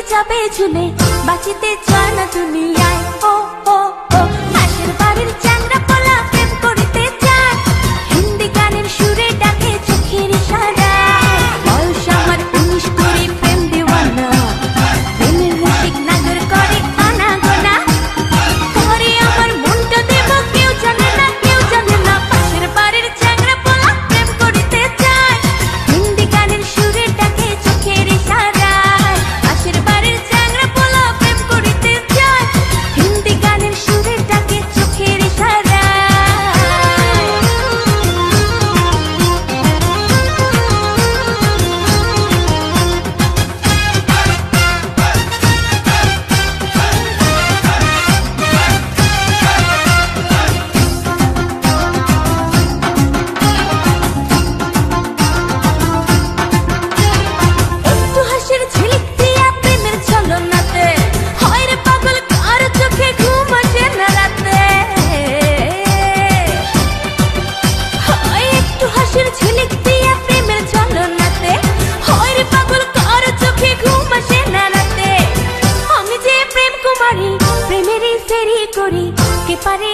যাবে ঝুলে বাঁচিতে চায় না দুনিয়ায়। ও ও ও পাশের বাড়ির চ্যাংড়া পোলা প্রেম করিতে চায়, হিন্দি গানের সুরে ডাকে চোখের ইশারায়। বয়স আমার 19 করে প্রেম দিওয়ানা, প্রেমের রসিক নাগর করে আনাগোনা। পরে আমার মনটা দেব কেউ জানে না, কেউ জানে না। পাশের বাড়ির চ্যাংড়া পোলা প্রেম করিতে চায়, হিন্দি গানের সুরে ডাকে চোখের ইশারায়। পাশের বাড়ির চ্যাংড়া পোলা প্রেম করিতে চায়, হিন্দি গানের সুরে ডাকে চোখের ইশারায়। একটু হাসির ঝিলিক দিয়া প্রেমের ছলনাতে, হয় রে পাগল কার চোখে ঘুম আসে না রাতে। হয় একটু হাসির ঝিলিক দিয়া প্রেমের ছলনাতে, হয় রে পাগল কার চোখে ঘুম আসে না রাতে। আমি যে প্রেম কুমারী, প্রেমেরই ফেরি করি, কে পারে